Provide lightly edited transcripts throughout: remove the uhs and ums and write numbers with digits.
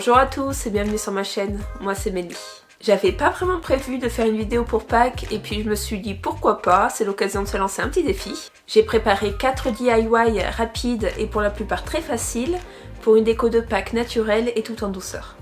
Bonjour à tous et bienvenue sur ma chaîne, moi c'est Mélie. J'avais pas vraiment prévu de faire une vidéo pour Pâques et puis je me suis dit pourquoi pas, c'est l'occasion de se lancer un petit défi. J'ai préparé 4 DIY rapides et pour la plupart très faciles pour une déco de Pâques naturelle et tout en douceur.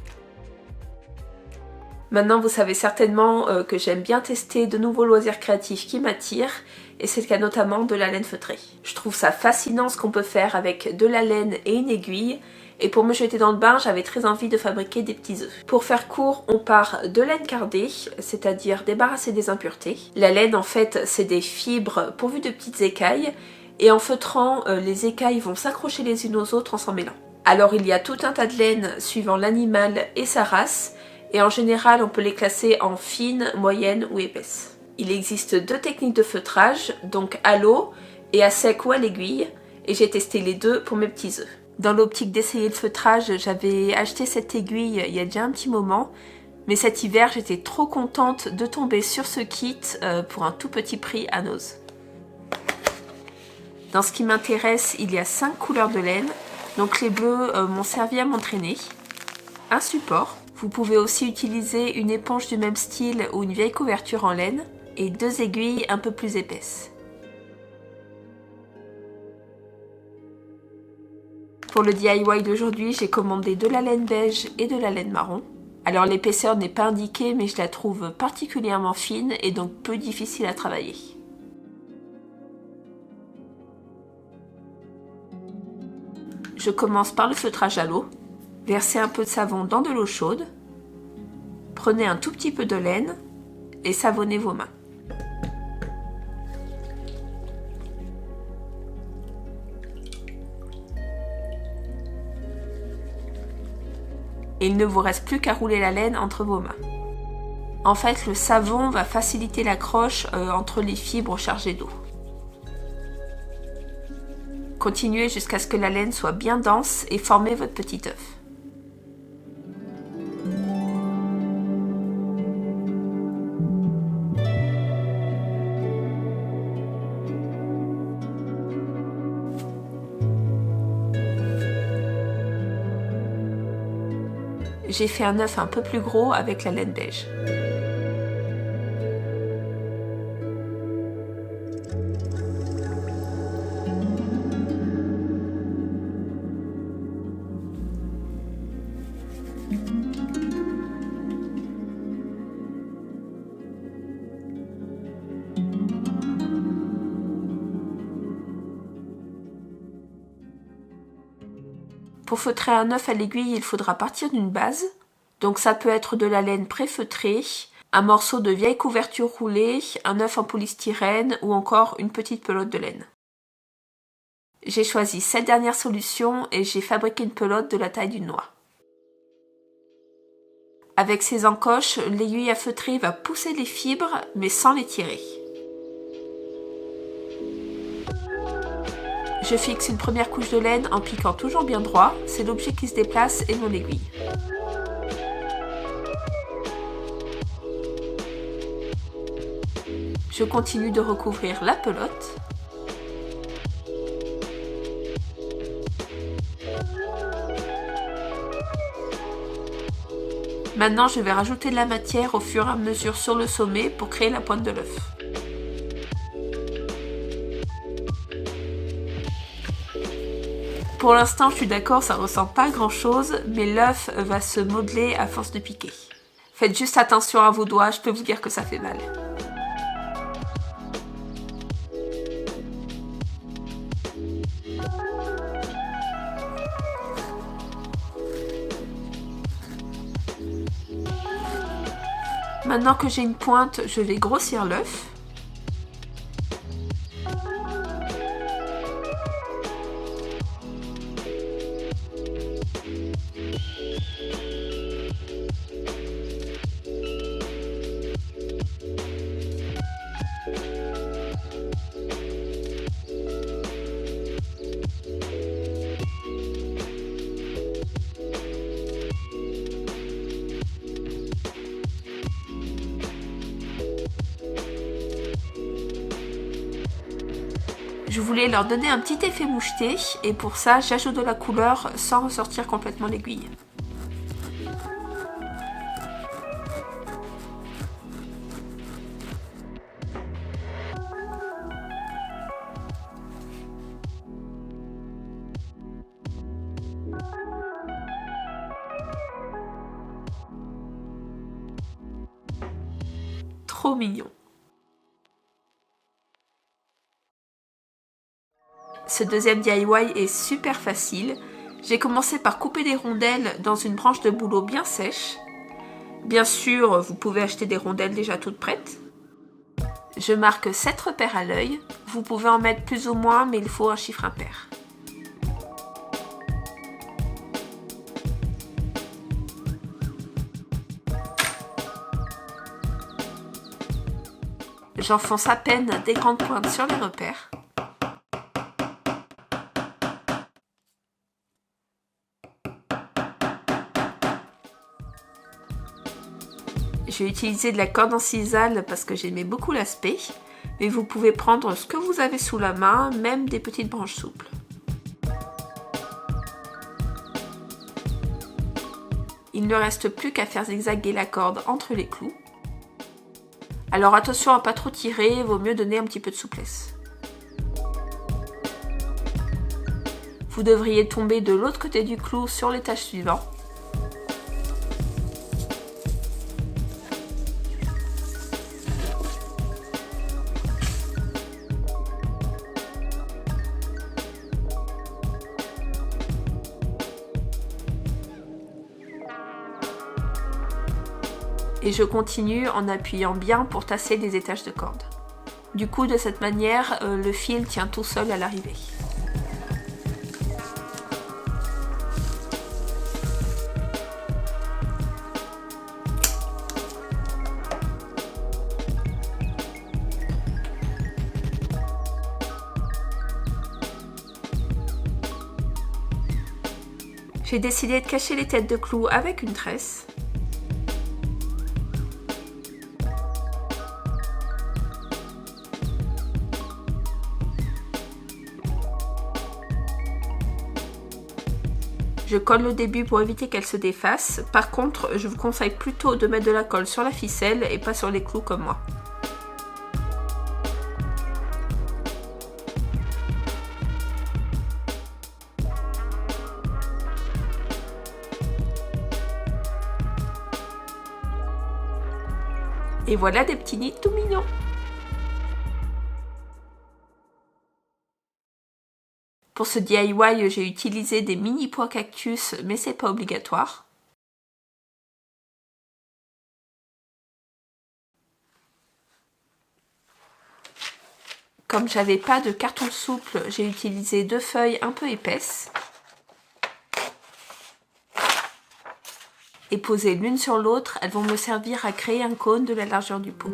Maintenant vous savez certainement que j'aime bien tester de nouveaux loisirs créatifs qui m'attirent et c'est le cas notamment de la laine feutrée. Je trouve ça fascinant ce qu'on peut faire avec de la laine et une aiguille. Et pour me jeter dans le bain, j'avais très envie de fabriquer des petits œufs. Pour faire court, on part de laine cardée, c'est-à-dire débarrasser des impuretés. La laine, en fait, c'est des fibres pourvues de petites écailles. Et en feutrant, les écailles vont s'accrocher les unes aux autres en s'en mêlant. Alors il y a tout un tas de laines suivant l'animal et sa race. Et en général, on peut les classer en fines, moyennes ou épaisses. Il existe 2 techniques de feutrage, donc à l'eau et à sec ou à l'aiguille. Et j'ai testé les deux pour mes petits œufs. Dans l'optique d'essayer le feutrage, j'avais acheté cette aiguille il y a déjà un petit moment, mais cet hiver j'étais trop contente de tomber sur ce kit pour un tout petit prix à Noz. Dans ce qui m'intéresse, il y a 5 couleurs de laine, donc les bleus m'ont servi à m'entraîner. Un support, vous pouvez aussi utiliser une éponge du même style ou une vieille couverture en laine, et 2 aiguilles un peu plus épaisses. Pour le DIY d'aujourd'hui, j'ai commandé de la laine beige et de la laine marron. Alors l'épaisseur n'est pas indiquée, mais je la trouve particulièrement fine et donc peu difficile à travailler. Je commence par le feutrage à l'eau. Versez un peu de savon dans de l'eau chaude. Prenez un tout petit peu de laine et savonnez vos mains. Et il ne vous reste plus qu'à rouler la laine entre vos mains. En fait, le savon va faciliter l'accroche entre les fibres chargées d'eau. Continuez jusqu'à ce que la laine soit bien dense et formez votre petit œuf. J'ai fait un œuf un peu plus gros avec la laine beige. Pour feutrer un œuf à l'aiguille, il faudra partir d'une base. Donc ça peut être de la laine pré-feutrée, un morceau de vieille couverture roulée, un œuf en polystyrène ou encore une petite pelote de laine. J'ai choisi cette dernière solution et j'ai fabriqué une pelote de la taille d'une noix. Avec ces encoches, l'aiguille à feutrer va pousser les fibres mais sans les tirer. Je fixe une première couche de laine en piquant toujours bien droit, c'est l'objet qui se déplace et non l'aiguille. Je continue de recouvrir la pelote. Maintenant, je vais rajouter de la matière au fur et à mesure sur le sommet pour créer la pointe de l'œuf. Pour l'instant, je suis d'accord, ça ressemble pas à grand chose, mais l'œuf va se modeler à force de piquer. Faites juste attention à vos doigts, je peux vous dire que ça fait mal. Maintenant que j'ai une pointe, je vais grossir l'œuf. Je voulais leur donner un petit effet moucheté et pour ça j'ajoute de la couleur sans ressortir complètement l'aiguille. trop mignon. Ce deuxième DIY est super facile. J'ai commencé par couper des rondelles dans une branche de bouleau bien sèche. Bien sûr, vous pouvez acheter des rondelles déjà toutes prêtes. Je marque 7 repères à l'œil. Vous pouvez en mettre plus ou moins, mais il faut un chiffre impair. J'enfonce à peine des grandes pointes sur les repères. J'ai utilisé de la corde en sisal parce que j'aimais beaucoup l'aspect, mais vous pouvez prendre ce que vous avez sous la main, même des petites branches souples. Il ne reste plus qu'à faire zigzaguer la corde entre les clous. Alors attention à pas trop tirer, vaut mieux donner un petit peu de souplesse. Vous devriez tomber de l'autre côté du clou sur l'étage suivant. Et je continue en appuyant bien pour tasser les étages de corde. Du coup, de cette manière, le fil tient tout seul à l'arrivée. J'ai décidé de cacher les têtes de clous avec une tresse. Je colle le début pour éviter qu'elle se défasse. Par contre, je vous conseille plutôt de mettre de la colle sur la ficelle et pas sur les clous comme moi. Et voilà des petits nids tout mignons. Pour ce DIY, j'ai utilisé des mini pois cactus, mais c'est pas obligatoire. Comme j'avais pas de carton souple, j'ai utilisé 2 feuilles un peu épaisses. Et posées l'une sur l'autre, elles vont me servir à créer un cône de la largeur du pot.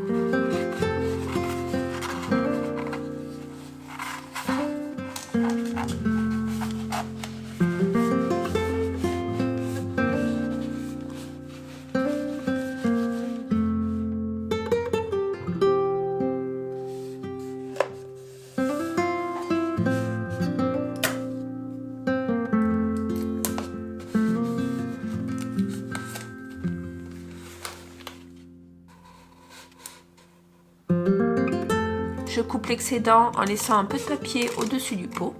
Je coupe l'excédent en laissant un peu de papier au-dessus du pot.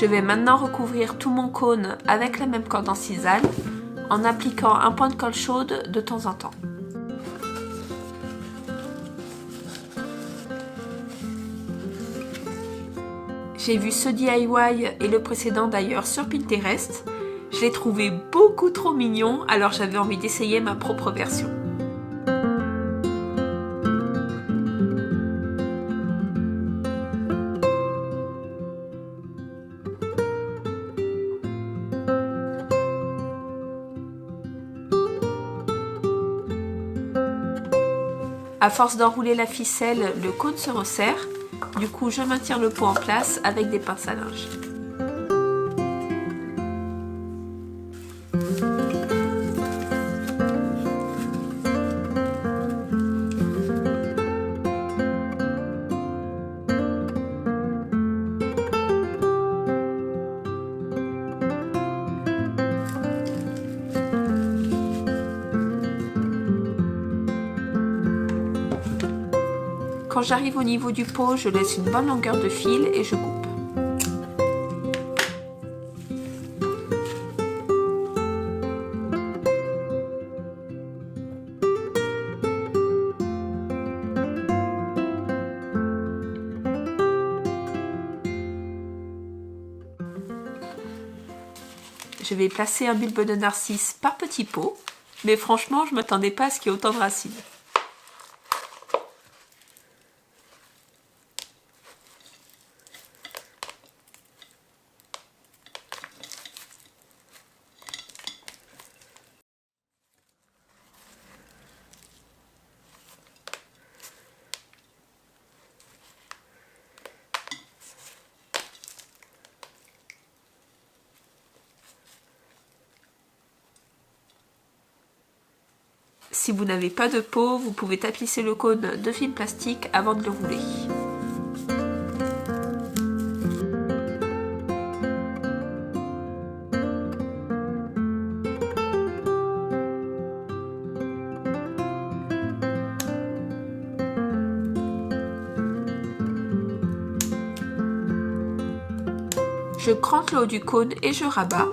Je vais maintenant recouvrir tout mon cône avec la même corde en sisal en appliquant un point de colle chaude de temps en temps. J'ai vu ce DIY et le précédent d'ailleurs sur Pinterest. Je l'ai trouvé beaucoup trop mignon, alors j'avais envie d'essayer ma propre version. À force d'enrouler la ficelle, le cône se resserre. Du coup, je maintiens le pot en place avec des pinces à linge. Quand j'arrive au niveau du pot, je laisse une bonne longueur de fil et je coupe. Je vais placer un bulbe de narcisse par petit pot, mais franchement, je ne m'attendais pas à ce qu'il y ait autant de racines. Si vous n'avez pas de pot, vous pouvez tapisser le cône de film plastique avant de le rouler. Je crante le haut du cône et je rabats.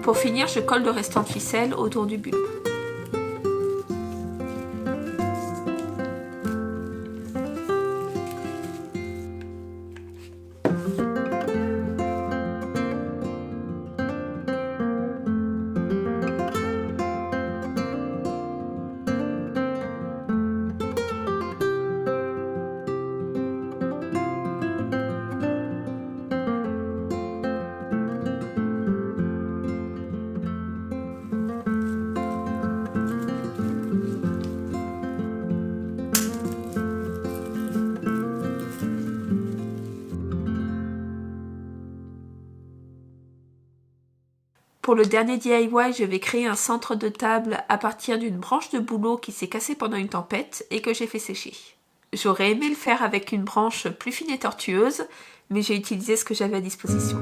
Pour finir, je colle le restant de ficelle autour du bulbe. Pour le dernier DIY, je vais créer un centre de table à partir d'une branche de bouleau qui s'est cassée pendant une tempête et que j'ai fait sécher. J'aurais aimé le faire avec une branche plus fine et tortueuse, mais j'ai utilisé ce que j'avais à disposition.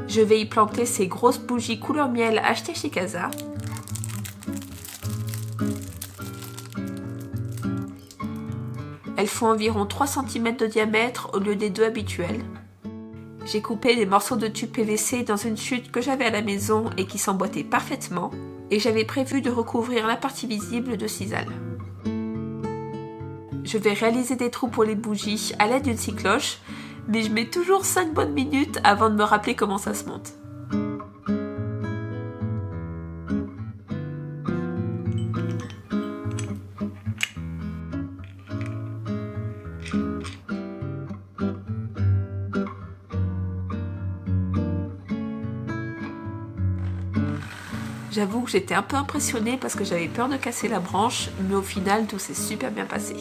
Je vais y planter ces grosses bougies couleur miel achetées chez Casa. Elles font environ 3 cm de diamètre au lieu des 2 habituels. J'ai coupé des morceaux de tube PVC dans une chute que j'avais à la maison et qui s'emboîtait parfaitement, et j'avais prévu de recouvrir la partie visible de sisal. Je vais réaliser des trous pour les bougies à l'aide d'une scie cloche, mais je mets toujours 5 bonnes minutes avant de me rappeler comment ça se monte. J'avoue que j'étais un peu impressionnée parce que j'avais peur de casser la branche, mais au final tout s'est super bien passé.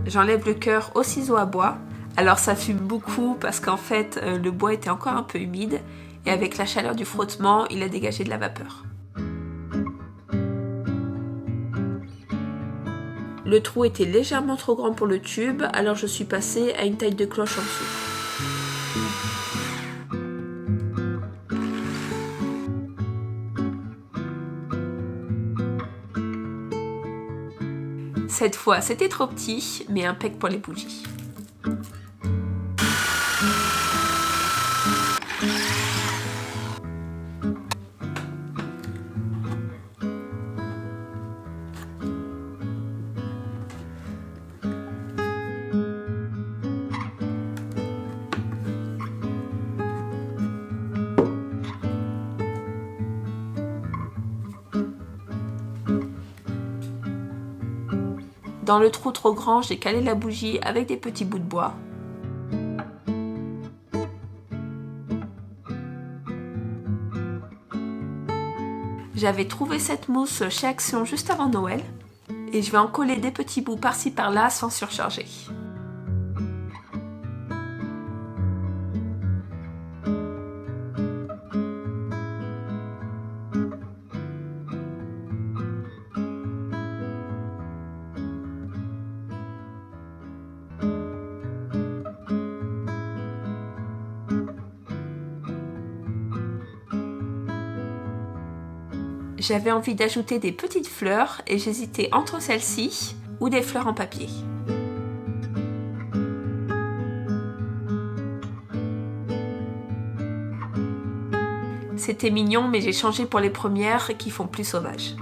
J'enlève le cœur au ciseau à bois. Alors ça fume beaucoup parce qu'en fait le bois était encore un peu humide et avec la chaleur du frottement, il a dégagé de la vapeur. Le trou était légèrement trop grand pour le tube, alors je suis passée à une taille de cloche en dessous. Cette fois, c'était trop petit, mais impec pour les bougies. Dans le trou trop grand, j'ai calé la bougie avec des petits bouts de bois. J'avais trouvé cette mousse chez Action juste avant Noël et je vais en coller des petits bouts par-ci par-là sans surcharger. j'avais envie d'ajouter des petites fleurs et j'hésitais entre celles-ci ou des fleurs en papier. C'était mignon, mais j'ai changé pour les premières qui font plus sauvage.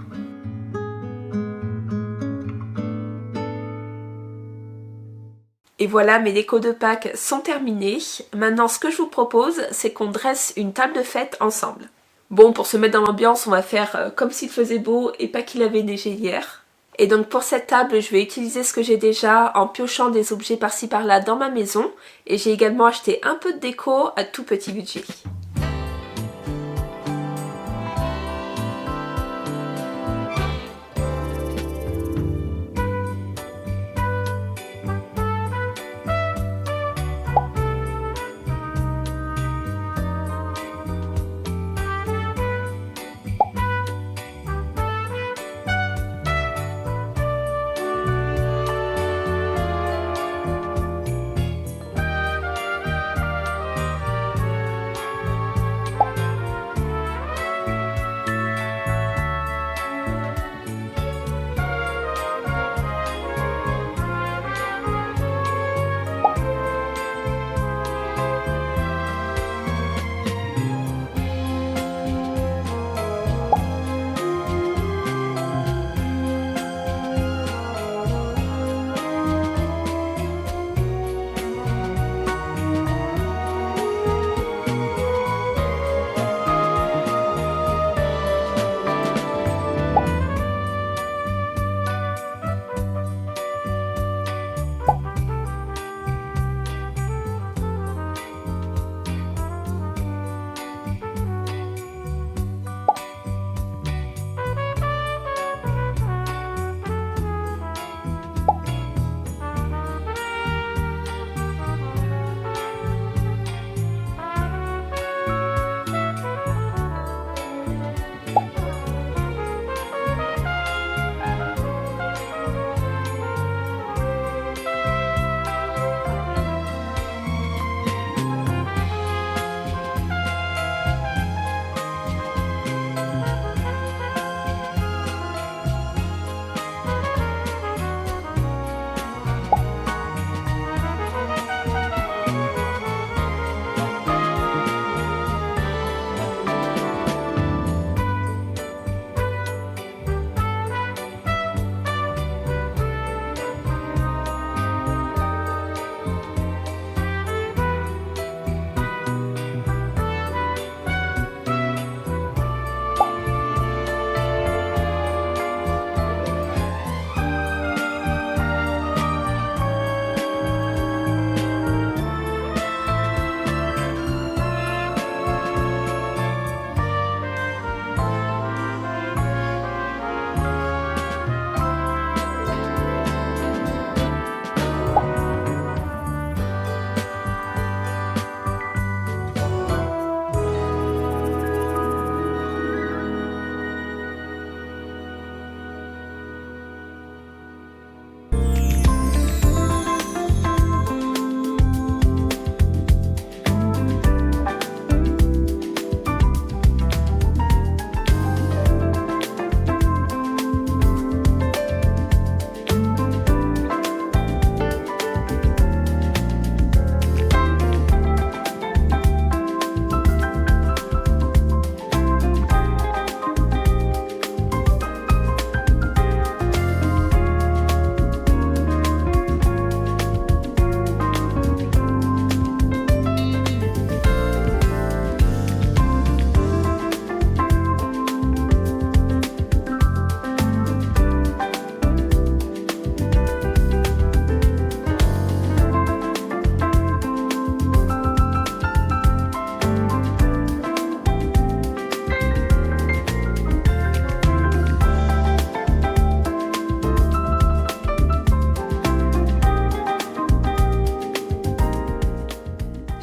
Et voilà, mes décos de Pâques sont terminés. Maintenant, ce que je vous propose, c'est qu'on dresse une table de fête ensemble. Bon, pour se mettre dans l'ambiance, on va faire comme s'il faisait beau et pas qu'il avait neigé hier. Et donc pour cette table, je vais utiliser ce que j'ai déjà en piochant des objets par-ci par-là dans ma maison. Et j'ai également acheté un peu de déco à tout petit budget.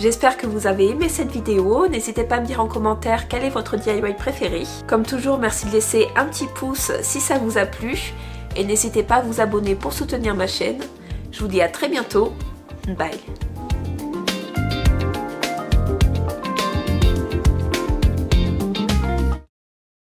J'espère que vous avez aimé cette vidéo, n'hésitez pas à me dire en commentaire quel est votre DIY préféré. Comme toujours, merci de laisser un petit pouce si ça vous a plu et n'hésitez pas à vous abonner pour soutenir ma chaîne. Je vous dis à très bientôt, bye.